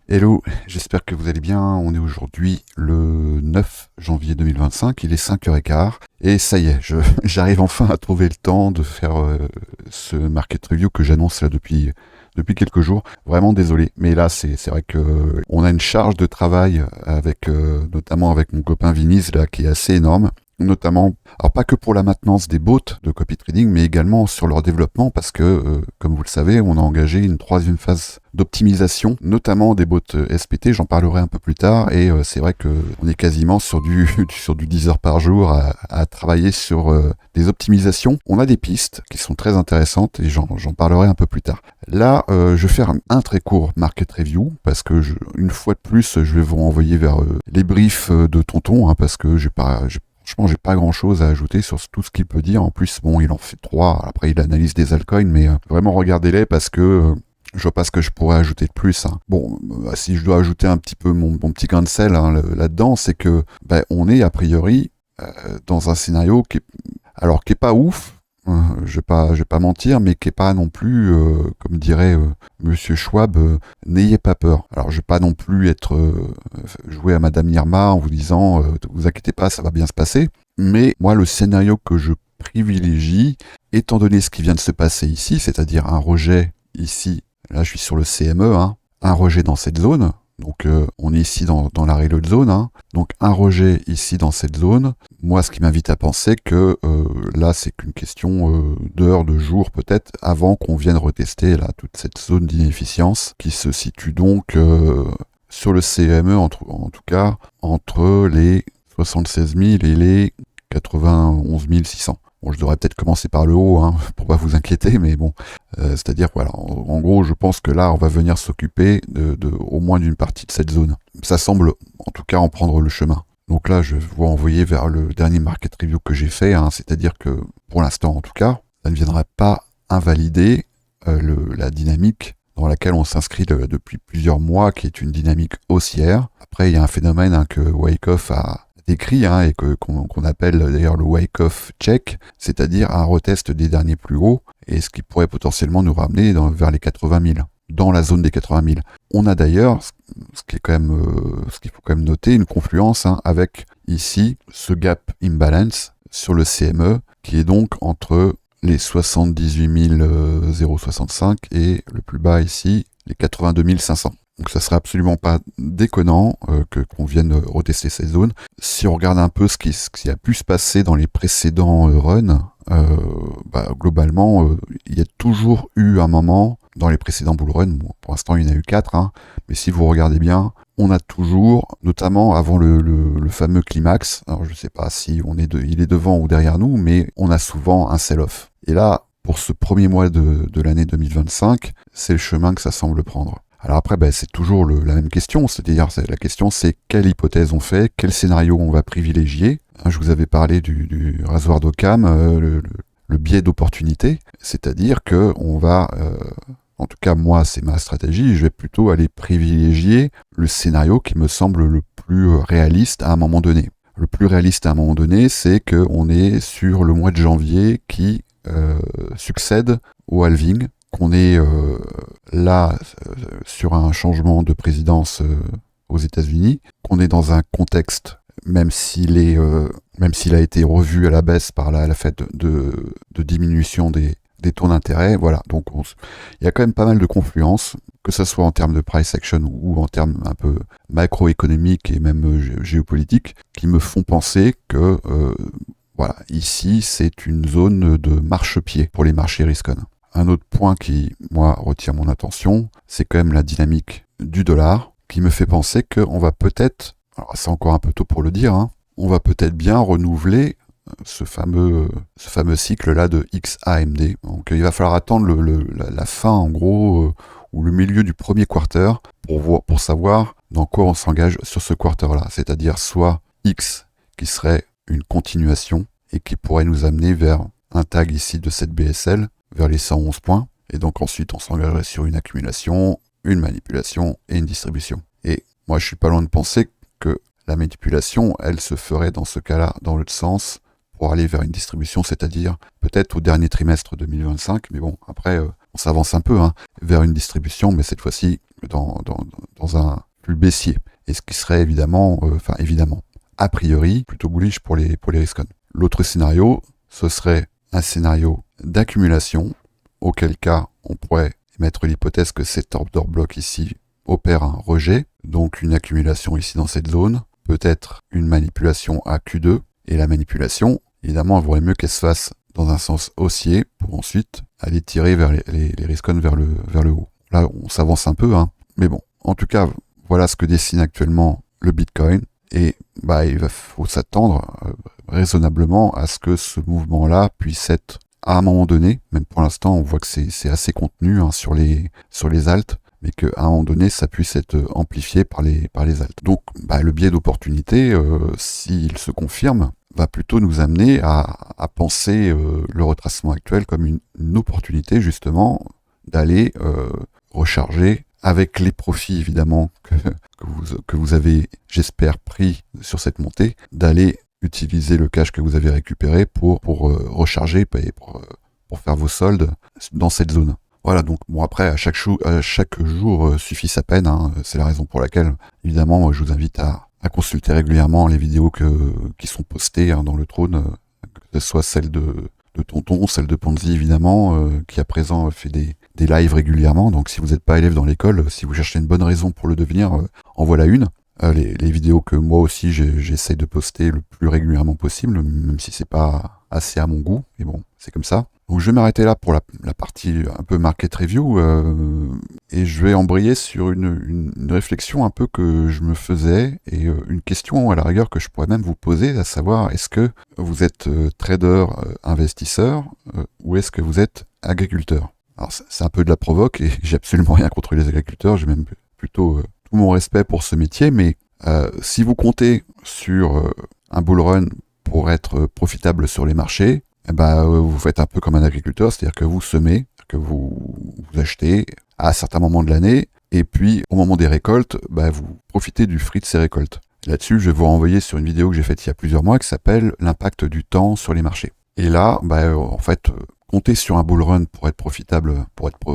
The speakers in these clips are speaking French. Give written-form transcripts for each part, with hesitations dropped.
Hello, j'espère que vous allez bien. On est aujourd'hui le 9 janvier 2025, il est 5h15 et ça y est, j'arrive enfin à trouver le temps de faire ce market review que j'annonce là depuis quelques jours. Vraiment désolé, mais là c'est vrai que on a une charge de travail avec notamment avec mon copain Viniz là qui est assez énorme. Notamment, alors pas que pour la maintenance des bots de copy trading, mais également sur leur développement parce que, comme vous le savez, on a engagé une troisième phase d'optimisation, notamment des bots SPT, j'en parlerai un peu plus tard, et c'est vrai que on est quasiment sur du, sur du 10 heures par jour à travailler sur des optimisations. On a des pistes qui sont très intéressantes et j'en parlerai un peu plus tard. Là, je vais faire un très court market review parce que une fois de plus, je vais vous renvoyer vers les briefs de Tonton, hein, parce que franchement, j'ai pas grand chose à ajouter sur tout ce qu'il peut dire. En plus, bon, il en fait trois. Après, il analyse des altcoins, mais vraiment regardez-les parce que je vois pas ce que je pourrais ajouter de plus. Hein. Bon, si je dois ajouter un petit peu mon petit grain de sel hein, là-dedans, c'est que on est a priori dans un scénario qui est pas ouf. Je vais pas mentir, mais qui est pas non plus, comme dirait Monsieur Schwab, n'ayez pas peur. Alors, je vais pas non plus être jouer à Madame Irma en vous disant, vous inquiétez pas, ça va bien se passer. Mais moi, le scénario que je privilégie, étant donné ce qui vient de se passer ici, c'est-à-dire un rejet ici, là, je suis sur le CME, hein, un rejet dans cette zone. Donc on est ici dans la reload zone, hein. Donc un rejet ici dans cette zone. Moi, ce qui m'invite à penser que là, c'est qu'une question d'heures, de jours peut-être, avant qu'on vienne retester là toute cette zone d'inefficience qui se situe donc sur le CME, en tout cas, entre les 76 000 et les 91 600. Bon, je devrais peut-être commencer par le haut, hein, pour pas vous inquiéter, mais bon, c'est-à-dire, voilà, en gros, je pense que là, on va venir s'occuper au moins d'une partie de cette zone. Ça semble, en tout cas, en prendre le chemin. Donc là, je vais vous envoyer vers le dernier market review que j'ai fait, hein, c'est-à-dire que, pour l'instant, en tout cas, ça ne viendra pas invalider la dynamique dans laquelle on s'inscrit depuis plusieurs mois, qui est une dynamique haussière. Après, il y a un phénomène hein, que Wyckoff a décrit hein, et qu'on appelle d'ailleurs le Wyckoff check, c'est-à-dire un retest des derniers plus hauts, et ce qui pourrait potentiellement nous ramener vers les 80 000, dans la zone des 80 000. On a d'ailleurs, ce qu'il faut quand même noter, une confluence hein, avec ici ce gap imbalance sur le CME, qui est donc entre les 78 065 et le plus bas ici, les 82 500. Donc ça serait absolument pas déconnant qu'on vienne retester ces zones. Si on regarde un peu ce qui a pu se passer dans les précédents runs, globalement, il y a toujours eu un moment dans les précédents bull runs, bon, pour l'instant il y en a eu 4, hein, mais si vous regardez bien, on a toujours, notamment avant le fameux climax, alors je ne sais pas si il est devant ou derrière nous, mais on a souvent un sell-off. Et là, pour ce premier mois de l'année 2025, c'est le chemin que ça semble prendre. Alors après, c'est toujours la même question, c'est-à-dire la question c'est quelle hypothèse on fait, quel scénario on va privilégier. Je vous avais parlé du rasoir d'Occam, le biais d'opportunité, c'est-à-dire que on va, en tout cas moi c'est ma stratégie, je vais plutôt aller privilégier le scénario qui me semble le plus réaliste à un moment donné. Le plus réaliste à un moment donné, c'est qu'on est sur le mois de janvier qui succède au halving, qu'on est là sur un changement de présidence aux États-Unis, qu'on est dans un contexte, même s'il a été revu à la baisse par la fête de diminution des taux d'intérêt, voilà. Donc il y a quand même pas mal de confluences, que ce soit en termes de price action ou en termes un peu macroéconomiques et même géopolitiques, qui me font penser que voilà, ici c'est une zone de marchepied pour les marchés risk-on. Un autre point qui, moi, retient mon attention, c'est quand même la dynamique du dollar, qui me fait penser qu'on va peut-être, alors c'est encore un peu tôt pour le dire, hein, on va peut-être bien renouveler ce fameux cycle-là de XAMD. Donc il va falloir attendre la fin, en gros, ou le milieu du premier quarter, pour savoir dans quoi on s'engage sur ce quarter-là. C'est-à-dire soit X, qui serait une continuation, et qui pourrait nous amener vers un tag ici de cette BSL, vers les 111 points, et donc ensuite on s'engagerait sur une accumulation, une manipulation et une distribution. Et moi je suis pas loin de penser que la manipulation, elle se ferait dans ce cas-là dans l'autre sens, pour aller vers une distribution, c'est-à-dire peut-être au dernier trimestre 2025, mais bon, après, on s'avance un peu vers une distribution, mais cette fois-ci dans un flux baissier. Et ce qui serait évidemment, a priori, plutôt bullish pour les risk-on. L'autre scénario, ce serait un scénario d'accumulation, auquel cas on pourrait mettre l'hypothèse que cet order block ici opère un rejet, donc une accumulation ici dans cette zone, peut-être une manipulation à Q2, et la manipulation, évidemment, il vaudrait mieux qu'elle se fasse dans un sens haussier pour ensuite aller tirer vers les risk-on vers le haut. Là, on s'avance un peu, mais bon, en tout cas, voilà ce que dessine actuellement le Bitcoin, et il faut s'attendre raisonnablement à ce que ce mouvement-là puisse être à un moment donné, même pour l'instant on voit que c'est assez contenu sur les alts, mais qu'à un moment donné ça puisse être amplifié par les alts. Donc le biais d'opportunité, s'il se confirme, va plutôt nous amener à penser le retracement actuel comme une opportunité justement d'aller recharger avec les profits évidemment que vous avez, j'espère, pris sur cette montée, d'aller utiliser le cash que vous avez récupéré pour recharger et pour faire vos soldes dans cette zone. Voilà, donc bon, après, à chaque jour suffit sa peine, c'est la raison pour laquelle, évidemment, je vous invite à consulter régulièrement les vidéos qui sont postées dans le trône, que ce soit celle de Tonton, celle de Ponzi évidemment, qui à présent fait des lives régulièrement. Donc si vous n'êtes pas élève dans l'école, si vous cherchez une bonne raison pour le devenir, en voilà une. Les vidéos que moi aussi j'essaie de poster le plus régulièrement possible, même si c'est pas assez à mon goût, mais bon, c'est comme ça. Donc je vais m'arrêter là pour la partie un peu market review, et je vais embrayer sur une réflexion un peu que je me faisais, et une question à la rigueur que je pourrais même vous poser, à savoir, est-ce que vous êtes trader, investisseur, ou est-ce que vous êtes agriculteur? Alors c'est un peu de la provoque, et j'ai absolument rien contre les agriculteurs, j'ai même plutôt tout mon respect pour ce métier, mais si vous comptez sur un bull run pour être profitable sur les marchés, vous faites un peu comme un agriculteur, c'est-à-dire que vous semez, que vous achetez à certains moments de l'année, et puis au moment des récoltes, vous profitez du fruit de ces récoltes. Là-dessus, je vais vous renvoyer sur une vidéo que j'ai faite il y a plusieurs mois qui s'appelle « L'impact du temps sur les marchés ». Et là, en fait, compter sur un bull run pour être profitable,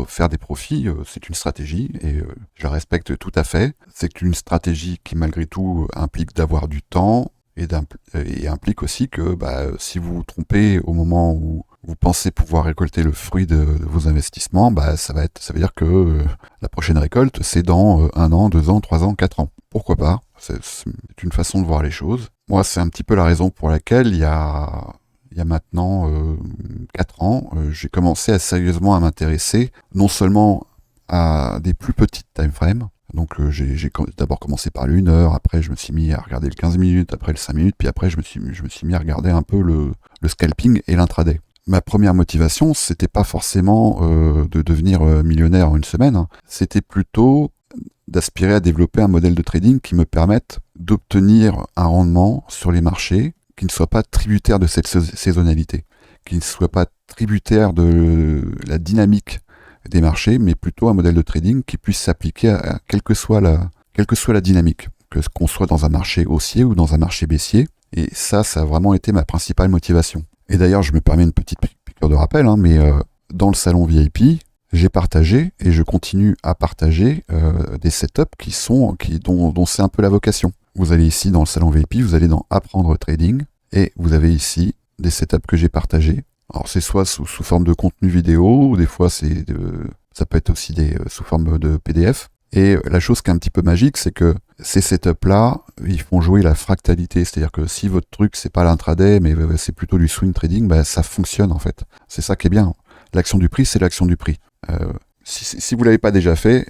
faire des profits, c'est une stratégie, et je la respecte tout à fait. C'est une stratégie qui, malgré tout, implique d'avoir du temps, et implique aussi que si vous vous trompez au moment où vous pensez pouvoir récolter le fruit de vos investissements, ça veut dire que la prochaine récolte, c'est dans 1 an, 2 ans, 3 ans, 4 ans. Pourquoi pas? C'est une façon de voir les choses. Moi, c'est un petit peu la raison pour laquelle il y a maintenant 4 ans, j'ai commencé sérieusement à m'intéresser non seulement à des plus petites time frames. Donc j'ai d'abord commencé par le 1 heure, après je me suis mis à regarder le 15 minutes, après le 5 minutes, puis après je me suis mis à regarder un peu le scalping et l'intraday. Ma première motivation, c'était pas forcément de devenir millionnaire en une semaine, c'était plutôt d'aspirer à développer un modèle de trading qui me permette d'obtenir un rendement sur les marchés qui ne soit pas tributaire de cette saisonnalité, qui ne soit pas tributaire de la dynamique des marchés, mais plutôt un modèle de trading qui puisse s'appliquer à quelle que soit la dynamique, qu'on soit dans un marché haussier ou dans un marché baissier. Et ça a vraiment été ma principale motivation. Et d'ailleurs, je me permets une petite piqûre de rappel, mais dans le salon VIP, j'ai partagé et je continue à partager des setups dont c'est un peu la vocation. Vous allez ici dans le salon VIP, vous allez dans Apprendre Trading, et vous avez ici des setups que j'ai partagés. Alors c'est soit sous forme de contenu vidéo, ou des fois ça peut être aussi sous forme de PDF. Et la chose qui est un petit peu magique, c'est que ces setups-là, ils font jouer la fractalité. C'est-à-dire que si votre truc, c'est pas l'intraday, mais c'est plutôt du swing trading, ça fonctionne en fait. C'est ça qui est bien. L'action du prix, c'est l'action du prix. Si vous l'avez pas déjà fait,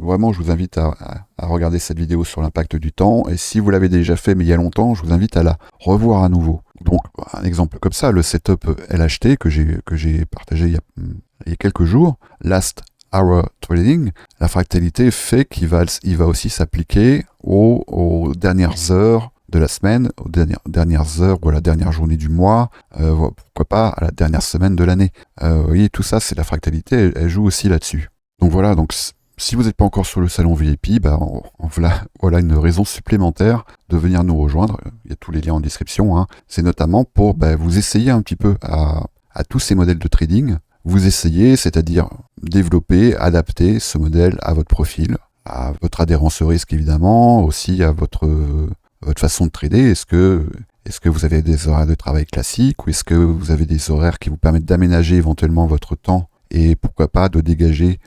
vraiment, je vous invite à regarder cette vidéo sur l'impact du temps. Et si vous l'avez déjà fait, mais il y a longtemps, je vous invite à la revoir à nouveau. Donc, un exemple comme ça, le setup LHT que j'ai partagé il y a quelques jours, Last Hour Trading, la fractalité fait qu'il va aussi s'appliquer aux dernières heures de la semaine, aux dernières heures ou à la dernière journée du mois, pourquoi pas à la dernière semaine de l'année. Vous voyez, tout ça, c'est la fractalité, elle joue aussi là-dessus. Donc voilà, donc si vous n'êtes pas encore sur le salon VIP, voilà une raison supplémentaire de venir nous rejoindre. Il y a tous les liens en description. C'est notamment pour vous essayer un petit peu à tous ces modèles de trading, vous essayez, c'est-à-dire développer, adapter ce modèle à votre profil, à votre adhérence au risque évidemment, aussi à votre façon de trader. Est-ce que vous avez des horaires de travail classiques ou est-ce que vous avez des horaires qui vous permettent d'aménager éventuellement votre temps et pourquoi pas de dégager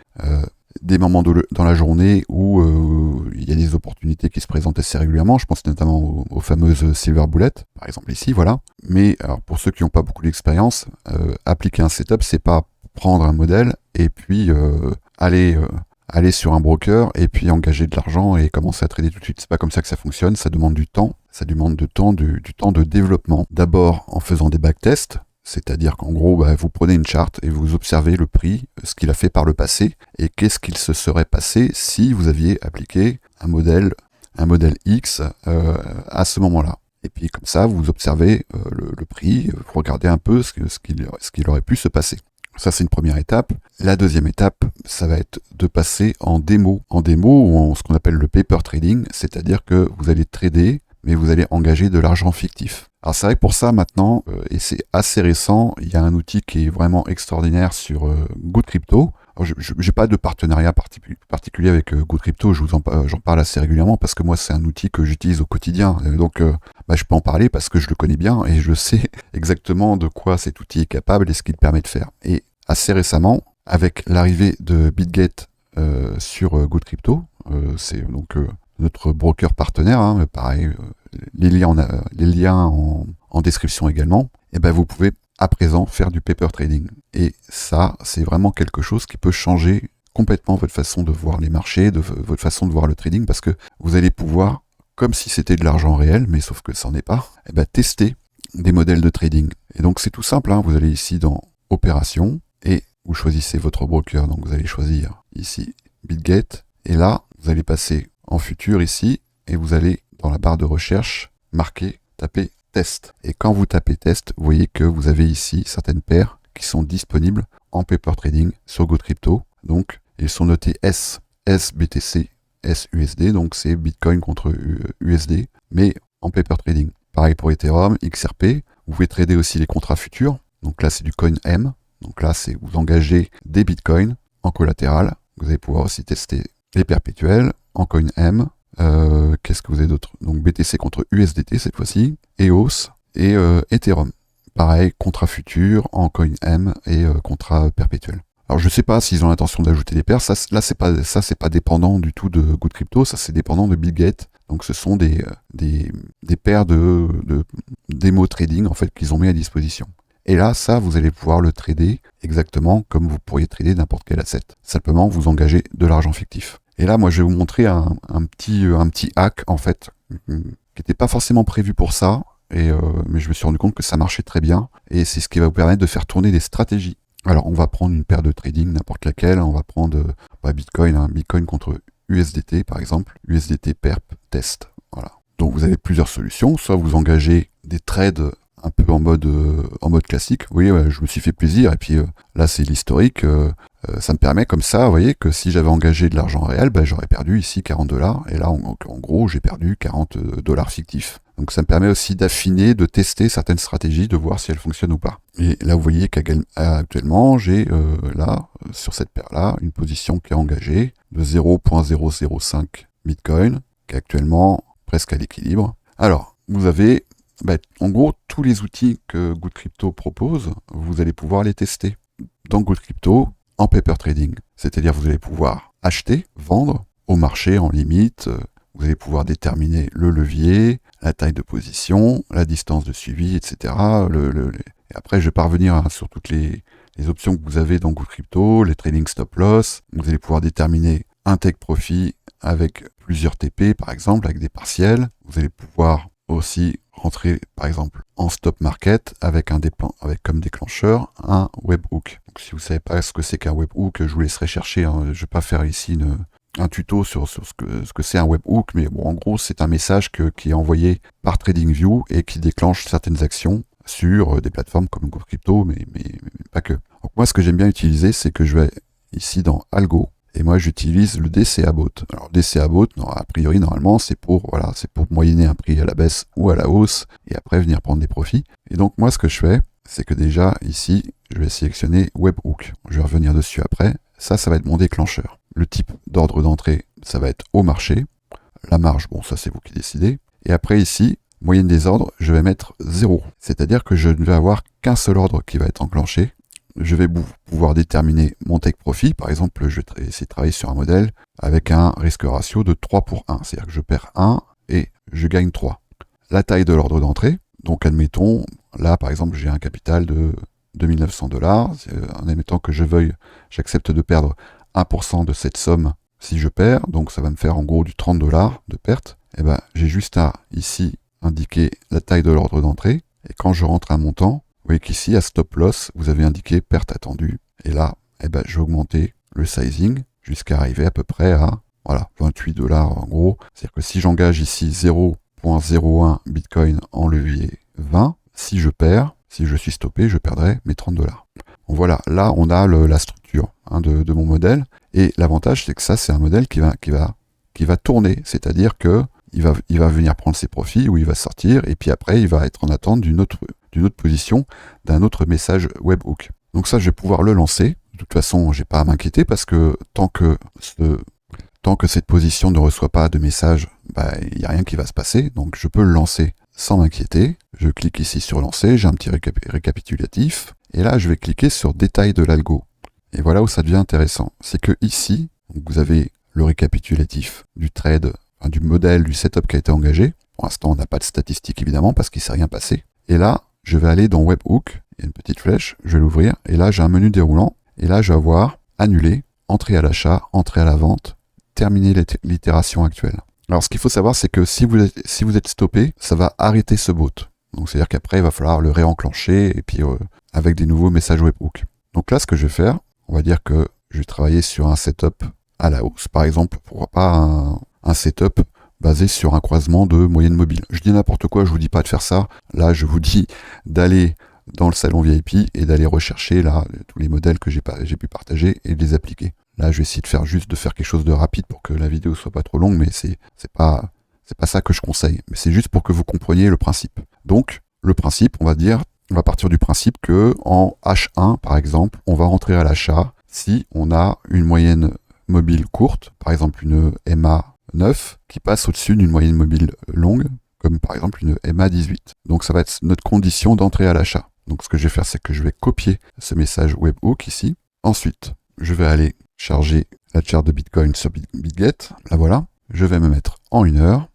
des moments dans la journée où il y a des opportunités qui se présentent assez régulièrement. Je pense notamment aux fameuses Silver Bullet, par exemple ici, voilà. Mais alors pour ceux qui n'ont pas beaucoup d'expérience, appliquer un setup, c'est pas prendre un modèle et puis aller sur un broker et puis engager de l'argent et commencer à trader tout de suite. C'est pas comme ça que ça fonctionne, ça demande du temps. Ça demande du temps de développement. D'abord en faisant des backtests, c'est-à-dire qu'en gros, vous prenez une charte et vous observez le prix, ce qu'il a fait par le passé, et qu'est-ce qu'il se serait passé si vous aviez appliqué un modèle X à ce moment-là. Et puis comme ça, vous observez le prix, vous regardez un peu ce qu'il aurait pu se passer. Ça, c'est une première étape. La deuxième étape, ça va être de passer en démo. En démo, ou en ce qu'on appelle le paper trading, c'est-à-dire que vous allez trader, mais vous allez engager de l'argent fictif. Alors c'est vrai que pour ça maintenant, et c'est assez récent, il y a un outil qui est vraiment extraordinaire sur Good Crypto. Alors, je n'ai pas de partenariat particulier avec Good Crypto, j'en parle assez régulièrement parce que moi c'est un outil que j'utilise au quotidien. Donc je peux en parler parce que je le connais bien et je sais exactement de quoi cet outil est capable et ce qu'il permet de faire. Et assez récemment, avec l'arrivée de BitGet sur Good Crypto, c'est donc notre broker partenaire, hein, pareil, les liens en description également, et vous pouvez à présent faire du paper trading. Et ça, c'est vraiment quelque chose qui peut changer complètement votre façon de voir les marchés, votre façon de voir le trading, parce que vous allez pouvoir, comme si c'était de l'argent réel, mais sauf que ça n'en est pas, tester des modèles de trading. Et donc c'est tout simple, hein, vous allez ici dans Opérations, et vous choisissez votre broker, donc vous allez choisir ici BitGet, et là, vous allez passer en futur ici, et vous allez dans la barre de recherche taper test. Et quand vous tapez test, vous voyez que vous avez ici certaines paires qui sont disponibles en paper trading sur Good Crypto. Donc, ils sont notés SBTC, SUSD, donc c'est Bitcoin contre USD, mais en paper trading. Pareil pour Ethereum, XRP. Vous pouvez trader aussi les contrats futurs. Donc là, c'est du coin M. Donc là, c'est vous engagez des bitcoins en collatéral. Vous allez pouvoir aussi tester les perpétuels en coin M. Qu'est-ce que vous avez d'autre? Donc BTC contre USDT cette fois-ci, EOS et Ethereum. Pareil, contrat futur en coin M et contrat perpétuel. Alors je ne sais pas s'ils ont l'intention d'ajouter des paires. Ça c'est pas dépendant du tout de Good Crypto. Ça c'est dépendant de BitGet. Donc ce sont des paires de démo trading en fait qu'ils ont mis à disposition. Et là, ça, vous allez pouvoir le trader exactement comme vous pourriez trader n'importe quel asset. Simplement, vous engagez de l'argent fictif. Et là, moi, je vais vous montrer un petit hack, en fait, qui n'était pas forcément prévu pour ça, mais je me suis rendu compte que ça marchait très bien, et c'est ce qui va vous permettre de faire tourner des stratégies. Alors, on va prendre une paire de trading, n'importe laquelle, on va prendre Bitcoin, Bitcoin contre USDT, par exemple, USDT perp test, voilà. Donc, vous avez plusieurs solutions, soit vous engagez des trades un peu en mode classique. Vous voyez, je me suis fait plaisir, et puis là, c'est l'historique. Ça me permet comme ça, vous voyez, que si j'avais engagé de l'argent réel, j'aurais perdu ici $40, et là, en gros, j'ai perdu $40 fictifs. Donc ça me permet aussi d'affiner, de tester certaines stratégies, de voir si elles fonctionnent ou pas. Et là, vous voyez qu'actuellement, j'ai là, sur cette paire-là, une position qui est engagée de 0.005 Bitcoin, qui est actuellement presque à l'équilibre. Alors, vous avez, en gros, tous les outils que Good Crypto propose, vous allez pouvoir les tester. Dans Good Crypto, en paper trading, c'est-à-dire vous allez pouvoir acheter, vendre au marché en limite, vous allez pouvoir déterminer le levier, la taille de position, la distance de suivi, etc. Et après, je vais pas revenir sur toutes les options que vous avez dans Good Crypto, les trading stop loss, vous allez pouvoir déterminer un take profit avec plusieurs TP, par exemple, avec des partiels, vous allez pouvoir aussi rentrer par exemple en stop market avec comme déclencheur un webhook. Donc, si vous ne savez pas ce que c'est qu'un webhook, je vous laisserai chercher, hein. Je ne vais pas faire ici un tuto sur ce que c'est un webhook, mais bon, en gros c'est un message qui est envoyé par TradingView et qui déclenche certaines actions sur des plateformes comme GoCrypto, mais pas que. Donc moi ce que j'aime bien utiliser, c'est que je vais ici dans Algo, et moi j'utilise le DCA Bot. Alors DCA Bot, a priori normalement c'est pour moyenner un prix à la baisse ou à la hausse et après venir prendre des profits. Et donc moi ce que je fais, c'est que déjà ici Je vais sélectionner Webhook. Je vais revenir dessus après. Ça va être mon déclencheur. Le type d'ordre d'entrée, ça va être au marché. La marge, bon, ça c'est vous qui décidez. Et après ici, moyenne des ordres, je vais mettre 0. C'est-à-dire que je ne vais avoir qu'un seul ordre qui va être enclenché. Je vais pouvoir déterminer mon take profit. Par exemple, je vais essayer de travailler sur un modèle avec un risque ratio de 3 pour 1. C'est-à-dire que je perds 1 et je gagne 3. La taille de l'ordre d'entrée. Donc admettons, là par exemple, j'ai un capital de $2900. En admettant que j'accepte de perdre 1% de cette somme si je perds. Donc ça va me faire en gros du $30 de perte. Et ben, j'ai juste à ici indiquer la taille de l'ordre d'entrée. Et quand je rentre un montant, vous voyez qu'ici, à Stop Loss, vous avez indiqué perte attendue. Et là, je vais augmenter le sizing jusqu'à arriver à peu près à voilà, $28 en gros. C'est-à-dire que si j'engage ici 0.01 Bitcoin en levier 20, si je suis stoppé, je perdrai mes $30. Donc voilà, là, on a la structure de mon modèle. Et l'avantage, c'est que ça, c'est un modèle qui va tourner. C'est-à-dire que il va venir prendre ses profits ou il va sortir et puis après il va être en attente d'une autre position, d'un autre message Webhook. Donc ça, je vais pouvoir le lancer. De toute façon, j'ai pas à m'inquiéter parce que tant que cette position ne reçoit pas de message, il n'y a rien qui va se passer. Donc je peux le lancer sans m'inquiéter. Je clique ici sur lancer, j'ai un petit récapitulatif et là je vais cliquer sur détail de l'algo. Et voilà où ça devient intéressant. C'est que ici, vous avez le récapitulatif du trade, du modèle, du setup qui a été engagé. Pour l'instant, on n'a pas de statistiques évidemment parce qu'il ne s'est rien passé. Et là, je vais aller dans Webhook, il y a une petite flèche, je vais l'ouvrir, et là j'ai un menu déroulant, et là je vais avoir annuler, entrée à l'achat, entrée à la vente, terminer l'itération actuelle. Alors ce qu'il faut savoir, c'est que si vous êtes stoppé, ça va arrêter ce bot. Donc c'est-à-dire qu'après, il va falloir le réenclencher, et puis avec des nouveaux messages Webhook. Donc là, ce que je vais faire, on va dire que je vais travailler sur un setup à la hausse. Par exemple, pourquoi pas un setup basé sur un croisement de moyenne mobile. Je dis n'importe quoi, je vous dis pas de faire ça. Là, je vous dis d'aller dans le salon VIP et d'aller rechercher là tous les modèles que j'ai pu partager et de les appliquer. Là, je vais essayer de faire quelque chose de rapide pour que la vidéo soit pas trop longue, mais c'est pas ça que je conseille. Mais c'est juste pour que vous compreniez le principe. Donc, le principe, on va partir du principe que en H1, par exemple, on va rentrer à l'achat si on a une moyenne mobile courte, par exemple une MA 9 qui passe au-dessus d'une moyenne mobile longue, comme par exemple une MA 18. Donc ça va être notre condition d'entrée à l'achat. Donc ce que je vais faire, c'est que je vais copier ce message Webhook ici. Ensuite, je vais aller charger la charte de Bitcoin sur BitGet. Là voilà, je vais me mettre en 1 heure.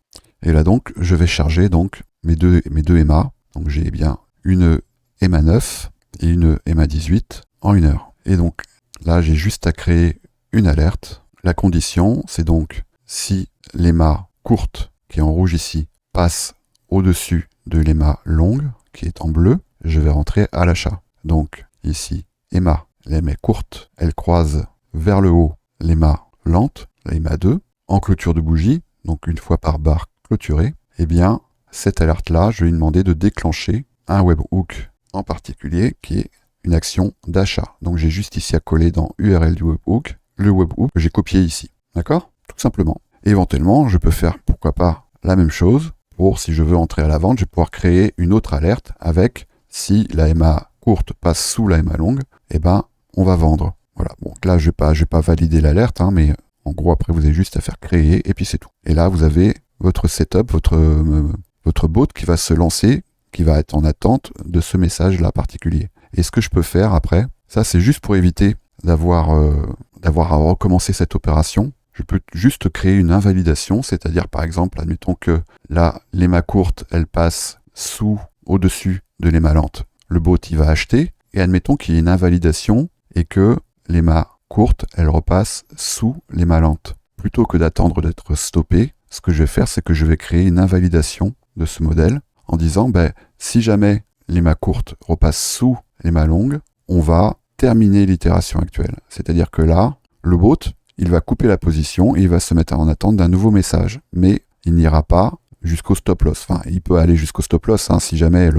Et là donc, je vais charger donc mes deux MA. Donc j'ai bien une MA 9 et une MA 18 en 1 heure. Et donc là, j'ai juste à créer une alerte. La condition, c'est donc si l'EMA courte, qui est en rouge ici, passe au-dessus de l'EMA longue, qui est en bleu, je vais rentrer à l'achat. Donc ici, l'EMA courte, elle croise vers le haut l'EMA lente, l'EMA 2, en clôture de bougie, donc une fois par barre clôturée, eh bien, cette alerte-là, je vais lui demander de déclencher un webhook en particulier, qui est une action d'achat. Donc j'ai juste ici à coller dans URL du webhook, le webhook que j'ai copié ici. D'accord ? Tout simplement. Et éventuellement, je peux faire, pourquoi pas, la même chose pour, si je veux entrer à la vente, je vais pouvoir créer une autre alerte avec, si la MA courte passe sous la MA longue, eh ben, on va vendre. Voilà. Bon, là, je vais pas valider l'alerte, mais en gros, après, vous avez juste à faire créer et puis c'est tout. Et là, vous avez votre setup, votre bot qui va se lancer, qui va être en attente de ce message-là particulier. Et ce que je peux faire après, ça, c'est juste pour éviter d'avoir à recommencer cette opération. Je peux juste créer une invalidation, c'est-à-dire par exemple, admettons que là, l'EMA courte, elle passe au-dessus de l'EMA lente. Le bot, il va acheter, et admettons qu'il y ait une invalidation et que l'EMA courte, elle repasse sous l'EMA lente. Plutôt que d'attendre d'être stoppé, ce que je vais faire, c'est que je vais créer une invalidation de ce modèle en disant, si jamais l'EMA courte repasse sous l'EMA longue, on va terminer l'itération actuelle. C'est-à-dire que là, le bot, il va couper la position et il va se mettre en attente d'un nouveau message. Mais il n'ira pas jusqu'au stop loss. Enfin, il peut aller jusqu'au stop loss si jamais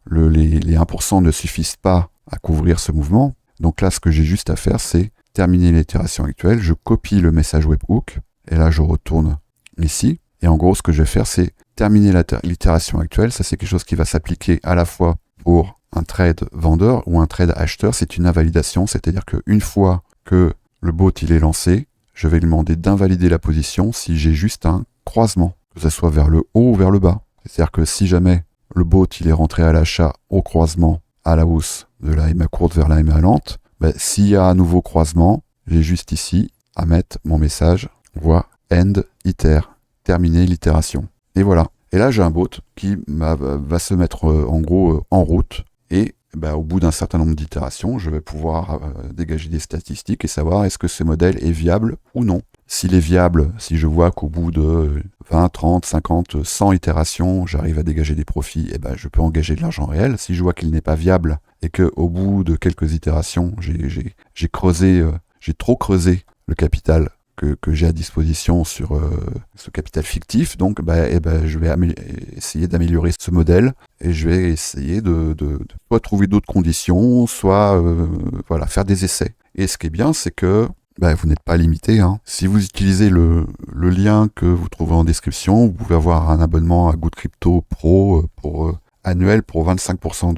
les 1% ne suffisent pas à couvrir ce mouvement. Donc là, ce que j'ai juste à faire, c'est terminer l'itération actuelle. Je copie le message webhook et là, je retourne ici. Et en gros, ce que je vais faire, c'est terminer l'itération actuelle. Ça, c'est quelque chose qui va s'appliquer à la fois pour un trade vendeur ou un trade acheteur, c'est une invalidation, c'est-à-dire qu'une fois que le bot il est lancé, je vais lui demander d'invalider la position si j'ai juste un croisement, que ce soit vers le haut ou vers le bas. C'est-à-dire que si jamais le bot il est rentré à l'achat au croisement à la hausse de la MA courte vers la MA lente, s'il y a un nouveau croisement, j'ai juste ici à mettre mon message, voit end iter, terminer l'itération. Et voilà. Et là j'ai un bot qui va se mettre en gros en route et au bout d'un certain nombre d'itérations, je vais pouvoir dégager des statistiques et savoir est-ce que ce modèle est viable ou non. S'il est viable, si je vois qu'au bout de 20, 30, 50, 100 itérations, j'arrive à dégager des profits, je peux engager de l'argent réel. Si je vois qu'il n'est pas viable et qu'au bout de quelques itérations, j'ai trop creusé le capital que j'ai à disposition sur ce capital fictif, donc je vais essayer d'améliorer ce modèle et je vais essayer de soit trouver d'autres conditions, soit faire des essais. Et ce qui est bien, c'est que vous n'êtes pas limité. Si vous utilisez le lien que vous trouverez en description, vous pouvez avoir un abonnement à Good Crypto Pro annuel pour 25%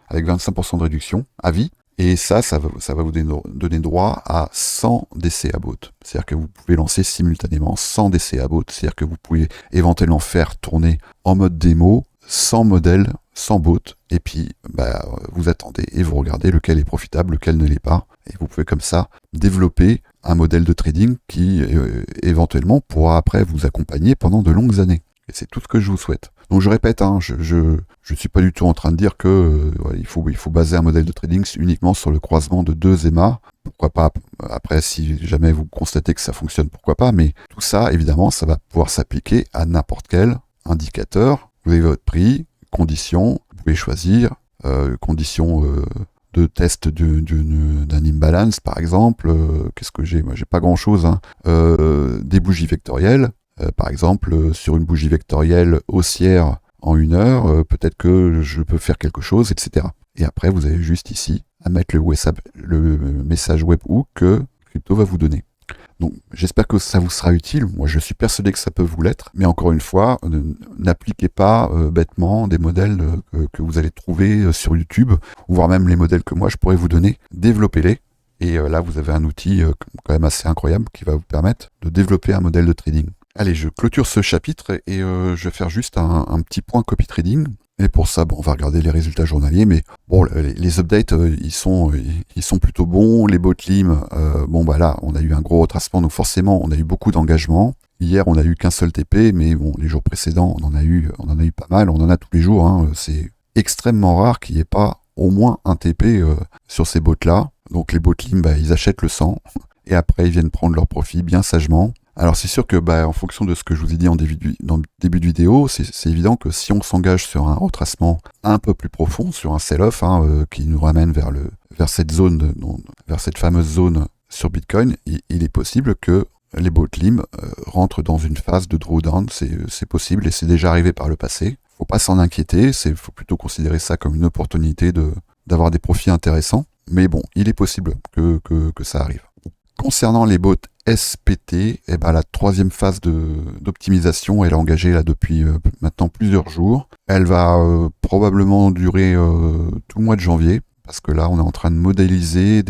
avec 25% de réduction à vie. Et ça va vous donner droit à 100 DCA bots. C'est-à-dire que vous pouvez lancer simultanément 100 DCA bots. C'est-à-dire que vous pouvez éventuellement faire tourner en mode démo 100 modèles, 100 bots. Et puis, vous attendez et vous regardez lequel est profitable, lequel ne l'est pas. Et vous pouvez comme ça développer un modèle de trading qui éventuellement pourra après vous accompagner pendant de longues années. Et c'est tout ce que je vous souhaite. Donc je répète, je suis pas du tout en train de dire que il faut baser un modèle de trading uniquement sur le croisement de deux EMA. Pourquoi pas, après si jamais vous constatez que ça fonctionne, pourquoi pas, mais tout ça, évidemment, ça va pouvoir s'appliquer à n'importe quel indicateur. Vous avez votre prix, conditions, vous pouvez choisir, conditions de test d'un imbalance par exemple. Qu'est-ce que j'ai ? Moi j'ai pas grand chose, des bougies vectorielles. Par exemple, sur une bougie vectorielle haussière en 1 heure, peut-être que je peux faire quelque chose, etc. Et après, vous avez juste ici à mettre le message webhook que Crypto va vous donner. Donc, j'espère que ça vous sera utile. Moi, je suis persuadé que ça peut vous l'être. Mais encore une fois, n'appliquez pas bêtement des modèles que vous allez trouver sur YouTube, ou voire même les modèles que moi, je pourrais vous donner. Développez-les. Et là, vous avez un outil quand même assez incroyable qui va vous permettre de développer un modèle de trading. Allez, je clôture ce chapitre et je vais faire juste un petit point copy trading. Et pour ça, on va regarder les résultats journaliers, mais bon, les updates, ils sont plutôt bons. Les botlim, là, on a eu un gros retracement, donc forcément, on a eu beaucoup d'engagement. Hier, on n'a eu qu'un seul TP, mais bon, les jours précédents, on en a eu pas mal. On en a tous les jours. C'est extrêmement rare qu'il n'y ait pas au moins un TP sur ces bots-là. Donc les botlim, ils achètent le 100 et après ils viennent prendre leur profit bien sagement. Alors c'est sûr que en fonction de ce que je vous ai dit dans le début de vidéo, c'est évident que si on s'engage sur un retracement un peu plus profond, sur un sell-off qui nous ramène vers cette zone, vers cette fameuse zone sur Bitcoin, il est possible que les botlim rentrent dans une phase de drawdown. C'est possible et c'est déjà arrivé par le passé. Faut pas s'en inquiéter, faut plutôt considérer ça comme une opportunité d'avoir des profits intéressants. Mais bon, il est possible que ça arrive. Concernant les bots SPT, la troisième phase d'optimisation, elle est engagée là depuis maintenant plusieurs jours. Elle va probablement durer tout le mois de janvier, parce que là on est en train de modéliser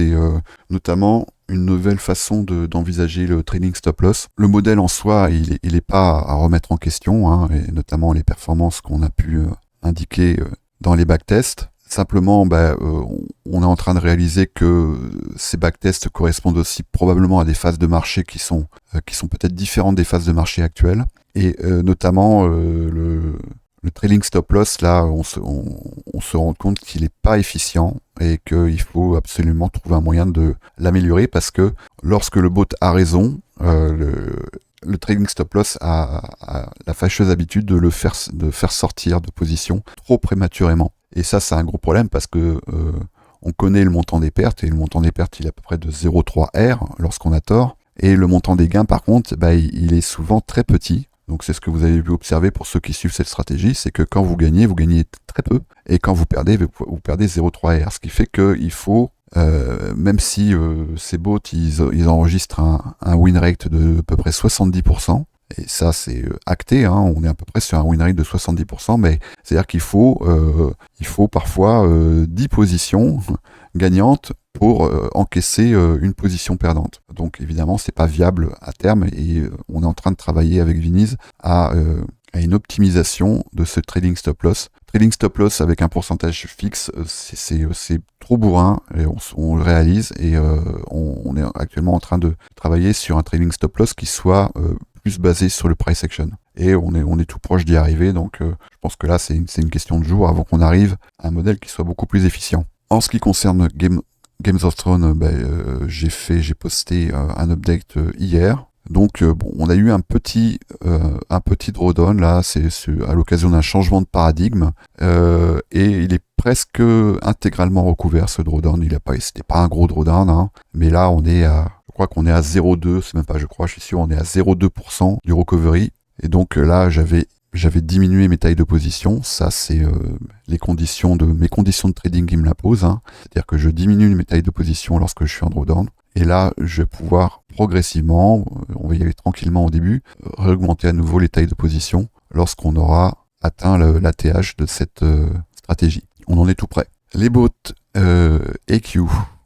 notamment une nouvelle façon d'envisager le trading stop loss. Le modèle en soi, il est pas à remettre en question, et notamment les performances qu'on a pu indiquer dans les backtests. Simplement, on est en train de réaliser que ces backtests correspondent aussi probablement à des phases de marché qui sont peut-être différentes des phases de marché actuelles. Et notamment, le trailing stop loss, là, on se rend compte qu'il n'est pas efficient et qu'il faut absolument trouver un moyen de l'améliorer, parce que lorsque le bot a raison, le trading stop loss a la fâcheuse habitude de faire sortir de position trop prématurément. Et ça, c'est un gros problème parce que on connaît le montant des pertes, et le montant des pertes, il est à peu près de 0,3 R lorsqu'on a tort. Et le montant des gains, par contre, il est souvent très petit. Donc c'est ce que vous avez pu observer pour ceux qui suivent cette stratégie, c'est que quand vous gagnez très peu, et quand vous perdez 0,3 R. Ce qui fait qu'il faut, même si ces bots, ils enregistrent un win rate de à peu près 70%, Et ça, c'est acté, hein, on est à peu près sur un win rate de 70%, mais c'est-à-dire qu'il faut parfois 10 positions gagnantes pour encaisser une position perdante. Donc évidemment, c'est pas viable à terme et on est en train de travailler avec Viniz à une optimisation de ce trading stop loss. Trading stop loss avec un pourcentage fixe, c'est trop bourrin, et on le réalise, et on est actuellement en train de travailler sur un trading stop loss qui soit plus basé sur le price action. Et on est tout proche d'y arriver, donc je pense que là c'est une question de jours avant qu'on arrive à un modèle qui soit beaucoup plus efficient. En ce qui concerne Games of Thrones, j'ai posté un update hier. Donc bon, on a eu un petit drawdown là, c'est à l'occasion d'un changement de paradigme, et il est presque intégralement recouvert ce drawdown. C'était pas un gros drawdown, hein, mais là je crois qu'on est à 0,2, c'est même pas, je suis sûr, on est à 0,2% du recovery. Et donc là, j'avais diminué mes tailles de position. Ça, c'est mes conditions de trading qui me l'imposent, hein. C'est-à-dire que je diminue mes tailles de position lorsque je suis en drawdown. Et là, je vais pouvoir progressivement, on va y aller tranquillement au début, réaugmenter à nouveau les tailles de position lorsqu'on aura atteint l'ATH de cette stratégie. On en est tout près. Les bots EQ,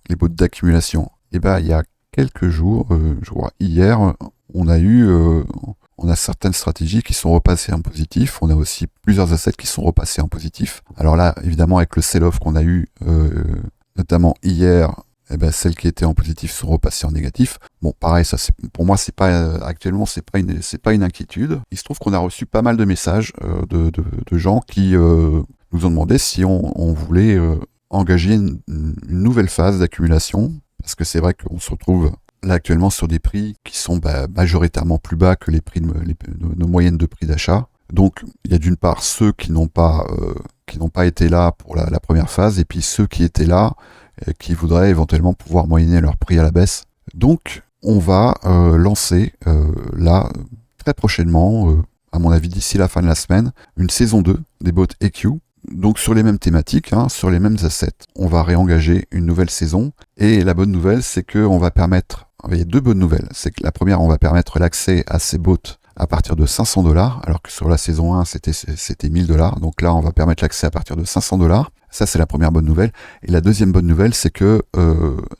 les bots d'accumulation, il y a quelques jours, je crois hier, on a certaines stratégies qui sont repassées en positif. On a aussi plusieurs assets qui sont repassés en positif. Alors là, évidemment, avec le sell-off qu'on a eu, notamment hier, celles qui étaient en positif sont repassées en négatif. Bon, pareil, ça, pour moi, actuellement, c'est pas une inquiétude. Il se trouve qu'on a reçu pas mal de messages de gens qui nous ont demandé si on voulait engager une nouvelle phase d'accumulation, parce que c'est vrai qu'on se retrouve là actuellement sur des prix qui sont majoritairement plus bas que les prix nos moyennes de prix d'achat. Donc il y a d'une part ceux qui n'ont pas été là pour la première phase, et puis ceux qui étaient là qui voudraient éventuellement pouvoir moyenner leur prix à la baisse. Donc on va lancer là très prochainement, à mon avis d'ici la fin de la semaine, une saison 2 des bots EQ. Donc sur les mêmes thématiques, hein, sur les mêmes assets. On va réengager une nouvelle saison, et la bonne nouvelle, c'est qu'on va permettre, il y a deux bonnes nouvelles. C'est que la première, on va permettre l'accès à ces bots à partir de $500, alors que sur la saison 1, c'était $1000. Donc là, on va permettre l'accès à partir de $500. Ça, c'est la première bonne nouvelle. Et la deuxième bonne nouvelle, c'est que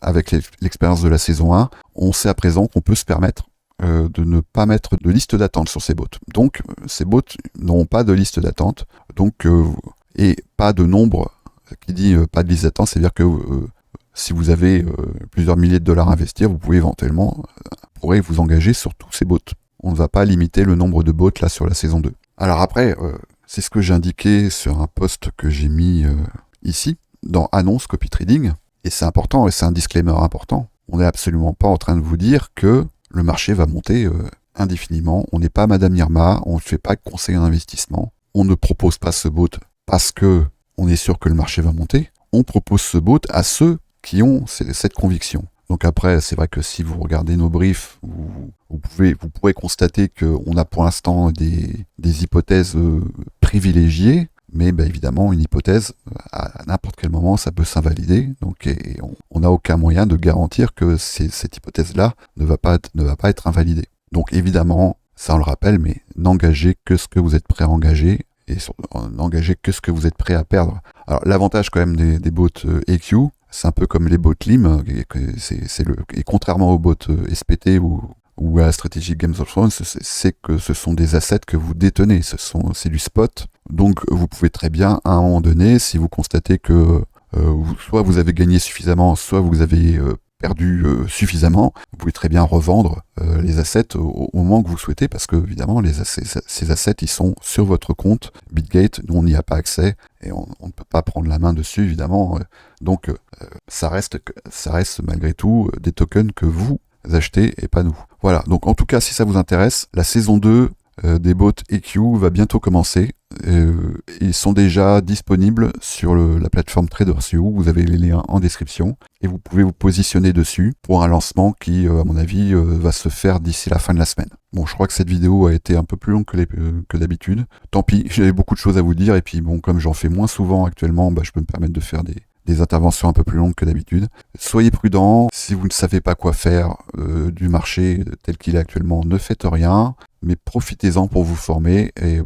avec l'expérience de la saison 1, on sait à présent qu'on peut se permettre de ne pas mettre de liste d'attente sur ces bots. Donc, ces bots n'auront pas de liste d'attente. Donc, et pas de nombre, qui dit pas de liste d'attente, c'est-à-dire que si vous avez plusieurs milliers de dollars à investir, vous pouvez éventuellement pourrez vous engager sur tous ces bots. On ne va pas limiter le nombre de bots là sur la saison 2. Alors après, c'est ce que j'ai indiqué sur un post que j'ai mis ici, dans Annonce Copy Trading, et c'est important, et c'est un disclaimer important. On n'est absolument pas en train de vous dire que le marché va monter indéfiniment. On n'est pas Madame Irma, on ne fait pas de conseil en investissement. On ne propose pas ce bot parce que on est sûr que le marché va monter. On propose ce bot à ceux qui ont cette conviction. Donc après, c'est vrai que si vous regardez nos briefs, vous pourrez constater qu'on a pour l'instant des hypothèses privilégiées, mais évidemment, une hypothèse, à n'importe quel moment, ça peut s'invalider. Donc on n'a aucun moyen de garantir que cette hypothèse-là ne va pas être invalidée. Donc évidemment, ça on le rappelle, mais n'engagez que ce que vous êtes prêt à engager, et n'engagez que ce que vous êtes prêt à perdre. Alors l'avantage quand même des bots EQ, c'est un peu comme les bots LIM, et contrairement aux bots SPT ou à la stratégie Games of Thrones, c'est que ce sont des assets que vous détenez, c'est du spot. Donc vous pouvez très bien, à un moment donné, si vous constatez que soit vous avez gagné suffisamment, soit vous avez perdu suffisamment, vous pouvez très bien revendre les assets au moment que vous souhaitez, parce que évidemment ces assets ils sont sur votre compte Bitgate, nous on n'y a pas accès et on ne peut pas prendre la main dessus évidemment, donc ça reste malgré tout des tokens que vous achetez et pas nous. Voilà, donc en tout cas si ça vous intéresse, la saison 2 des bots EQ va bientôt commencer. Ils sont déjà disponibles sur la plateforme TradersView, vous avez les liens en description, et vous pouvez vous positionner dessus pour un lancement qui, à mon avis, va se faire d'ici la fin de la semaine. Bon, je crois que cette vidéo a été un peu plus longue que d'habitude. Tant pis, j'avais beaucoup de choses à vous dire, et puis bon, comme j'en fais moins souvent actuellement, je peux me permettre de faire des interventions un peu plus longues que d'habitude. Soyez prudents, si vous ne savez pas quoi faire du marché tel qu'il est actuellement, ne faites rien, mais profitez-en pour vous former et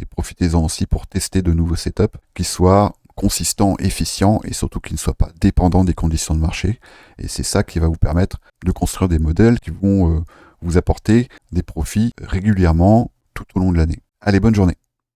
profitez-en aussi pour tester de nouveaux setups qui soient consistants, efficients et surtout qui ne soient pas dépendants des conditions de marché. Et c'est ça qui va vous permettre de construire des modèles qui vont vous apporter des profits régulièrement tout au long de l'année. Allez, bonne journée.